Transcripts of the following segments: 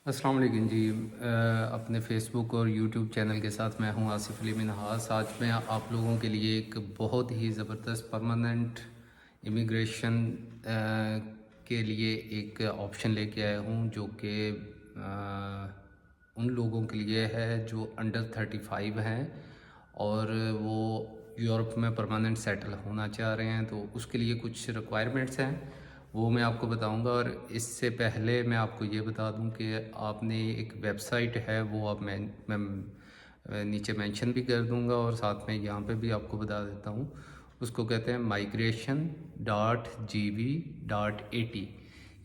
अस्सलाम वालेकुम जी। अपने फ़ेसबुक और यूट्यूब चैनल के साथ मैं हूं आसिफ अली मिन्हास। आज मैं आप लोगों के लिए एक बहुत ही ज़बरदस्त परमानेंट इमिग्रेशन के लिए एक ऑप्शन लेके आया हूं, जो कि उन लोगों के लिए है जो अंडर 35 हैं और वो यूरोप में परमानेंट सेटल होना चाह रहे हैं। तो उसके लिए कुछ रिक्वायरमेंट्स हैं, वो मैं आपको बताऊंगा। और इससे पहले मैं आपको ये बता दूं कि आपने एक वेबसाइट है, वो आप मैं नीचे मेंशन भी कर दूंगा और साथ में यहाँ पे भी आपको बता देता हूँ। उसको कहते हैं migration.gv.at।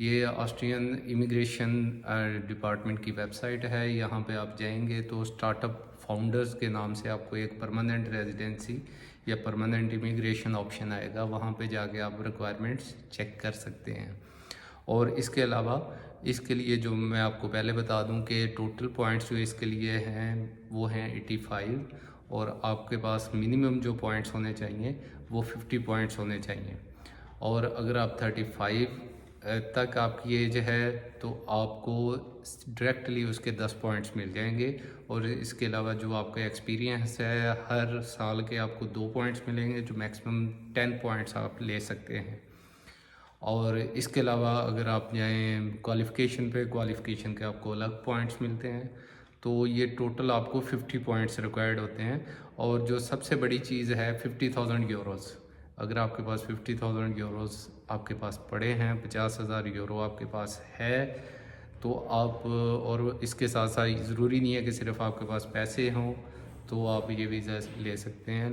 ये ऑस्ट्रियन इमिग्रेशन डिपार्टमेंट की वेबसाइट है। यहाँ पे आप जाएंगे तो स्टार्टअप फाउंडर्स के नाम से आपको एक परमानेंट रेजिडेंसी या परमानेंट इमिग्रेशन ऑप्शन आएगा। वहाँ पे जाके आप रिक्वायरमेंट्स चेक कर सकते हैं। और इसके अलावा इसके लिए जो मैं आपको पहले बता दूं कि टोटल पॉइंट्स जो इसके लिए हैं वो हैं 85, और आपके पास मिनिमम जो पॉइंट्स होने चाहिए वो 50 पॉइंट्स होने चाहिए। और अगर आप 35 तक आपकी एज है तो आपको डायरेक्टली उसके 10 पॉइंट्स मिल जाएंगे। और इसके अलावा जो आपका एक्सपीरियंस है, हर साल के आपको 2 पॉइंट्स मिलेंगे, जो मैक्सिमम 10 पॉइंट्स आप ले सकते हैं। और इसके अलावा अगर आप जाएँ क्वालिफ़िकेशन पे, क्वालिफ़िकेशन के आपको अलग पॉइंट्स मिलते हैं। तो ये टोटल आपको 50 पॉइंट्स रिक्वायर्ड होते हैं। और जो सबसे बड़ी चीज़ है 50,000 यूरोज़। अगर आपके पास 50,000 यूरोज़ आपके पास पड़े हैं, 50,000 यूरो आपके पास है, तो आप और इसके साथ साथ ज़रूरी नहीं है कि सिर्फ आपके पास पैसे हों तो आप ये वीज़ा ले सकते हैं।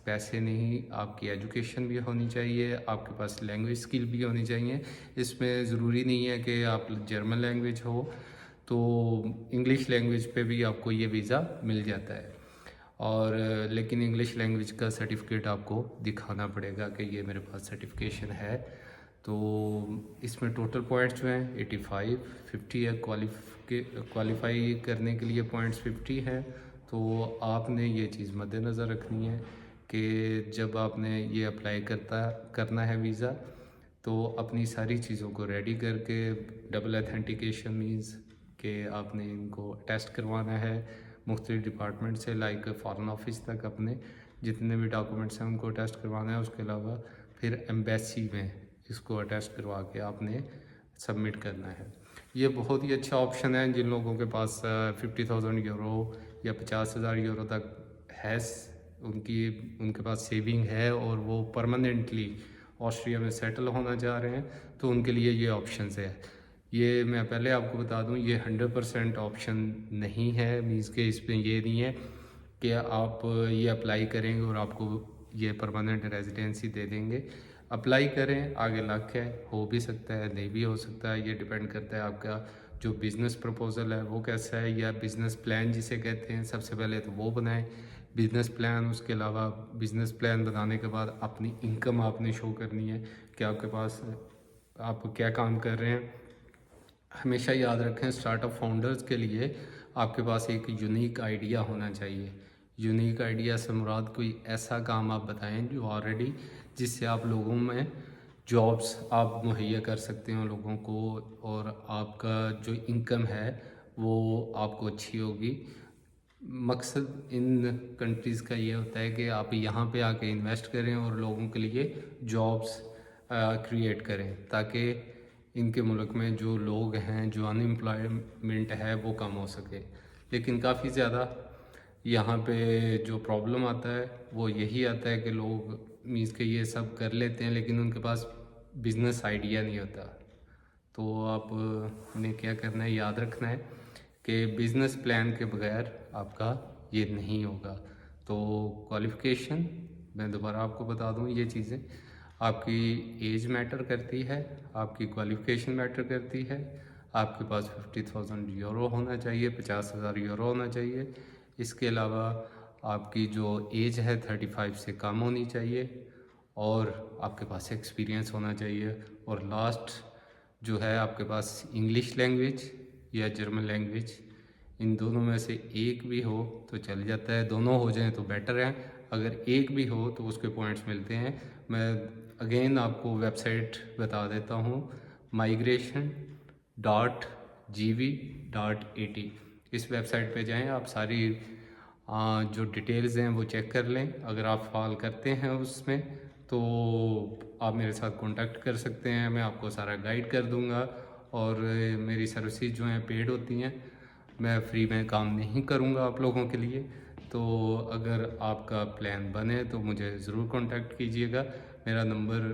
पैसे नहीं, आपकी एजुकेशन भी होनी चाहिए, आपके पास लैंग्वेज स्किल भी होनी चाहिए। इसमें ज़रूरी नहीं है कि आप जर्मन लैंग्वेज हो, तो इंग्लिश लैंग्वेज पे भी आपको ये वीज़ा मिल जाता है। और लेकिन इंग्लिश लैंग्वेज का सर्टिफिकेट आपको दिखाना पड़ेगा कि ये मेरे पास सर्टिफिकेशन है। तो इसमें टोटल पॉइंट्स जो हैं 85, 50 है। क्वालिफाई करने के लिए पॉइंट्स 50 हैं। तो आपने ये चीज़ मद्देनज़र रखनी है कि जब आपने ये अप्लाई करना है वीज़ा, तो अपनी सारी चीज़ों को रेडी करके, डबल अथेंटिकेशन मीन्स कि आपने इनको टेस्ट करवाना है मुख्तलिफ डिपार्टमेंट से, लाइक फ़ॉरेन ऑफिस तक अपने जितने भी डॉक्यूमेंट्स हैं उनको टेस्ट करवाना है। उसके अलावा फिर एम्बेसी में इसको अटेस्ट करवा के आपने सबमिट करना है। ये बहुत ही अच्छा ऑप्शन है जिन लोगों के पास 50,000 यूरो या 50,000 यूरो तक है, उनके पास सेविंग है और वो परमानेंटली ऑस्ट्रिया में सेटल होना चाह रहे हैं, तो उनके लिए ये ऑप्शन है। ये मैं पहले आपको बता दूं, ये 100% ऑप्शन नहीं है। मीन्स के इसमें ये नहीं है कि आप ये अप्लाई करेंगे और आपको ये परमानेंट रेजिडेंसी दे देंगे। अप्लाई करें, आगे लक है, हो भी सकता है, नहीं भी हो सकता है। ये डिपेंड करता है आपका जो बिज़नेस प्रपोज़ल है वो कैसा है, या बिज़नेस प्लान जिसे कहते हैं। सबसे पहले तो वो बनाएं बिज़नेस प्लान। उसके अलावा बिज़नेस प्लान बनाने के बाद अपनी इनकम आपने शो करनी है कि आपके पास आप क्या काम कर रहे हैं। हमेशा याद रखें, स्टार्टअप फाउंडर्स के लिए आपके पास एक यूनिक आइडिया होना चाहिए। यूनिक आइडिया से मुराद कोई ऐसा काम आप बताएं जो ऑलरेडी, जिससे आप लोगों में जॉब्स आप मुहैया कर सकते हो लोगों को, और आपका जो इनकम है वो आपको अच्छी होगी। मकसद इन कंट्रीज़ का ये होता है कि आप यहाँ पे आके इन्वेस्ट करें और लोगों के लिए जॉब्स क्रिएट करें, ताकि इनके मुल्क में जो लोग हैं, जो अनएम्प्लॉयमेंट है वो कम हो सके। लेकिन काफ़ी ज़्यादा यहाँ पे जो प्रॉब्लम आता है वो यही आता है कि लोग मीन्स के ये सब कर लेते हैं लेकिन उनके पास बिज़नेस आइडिया नहीं होता। तो आप ने क्या करना है, याद रखना है कि बिज़नेस प्लान के बगैर आपका ये नहीं होगा। तो क्वालिफ़िकेशन, मैं दोबारा आपको बता दूं, ये चीज़ें आपकी एज मैटर करती है, आपकी क्वालिफ़िकेशन मैटर करती है, आपके पास 50,000 यूरो होना चाहिए, 50,000 यूरो होना चाहिए। इसके अलावा आपकी जो एज है 35 से कम होनी चाहिए, और आपके पास एक्सपीरियंस होना चाहिए। और लास्ट जो है आपके पास इंग्लिश लैंग्वेज या जर्मन लैंग्वेज, इन दोनों में से एक भी हो तो चल जाता है, दोनों हो जाएं तो बेटर है। अगर एक भी हो तो उसके पॉइंट्स मिलते हैं। मैं अगेन आपको वेबसाइट बता देता हूँ, migration.gv.at। gv.at। इस वेबसाइट पे जाएं, आप सारी जो डिटेल्स हैं वो चेक कर लें। अगर आप फॉल करते हैं उसमें तो आप मेरे साथ कांटेक्ट कर सकते हैं, मैं आपको सारा गाइड कर दूंगा। और मेरी सर्विसेज जो हैं पेड होती हैं, मैं फ्री में काम नहीं करूंगा आप लोगों के लिए। तो अगर आपका प्लान बने तो मुझे ज़रूर कांटेक्ट कीजिएगा। मेरा नंबर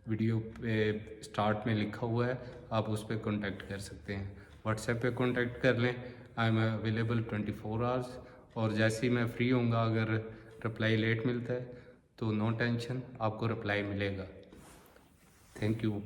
वीडियो पे स्टार्ट में लिखा हुआ है, आप उस पर कांटेक्ट कर सकते हैं। व्हाट्सएप पे कांटेक्ट कर लें, आई एम अवेलेबल 24 आवर्स। और जैसे ही मैं फ्री होऊंगा, अगर रिप्लाई लेट मिलता है तो नो टेंशन, आपको रिप्लाई मिलेगा। Thank you.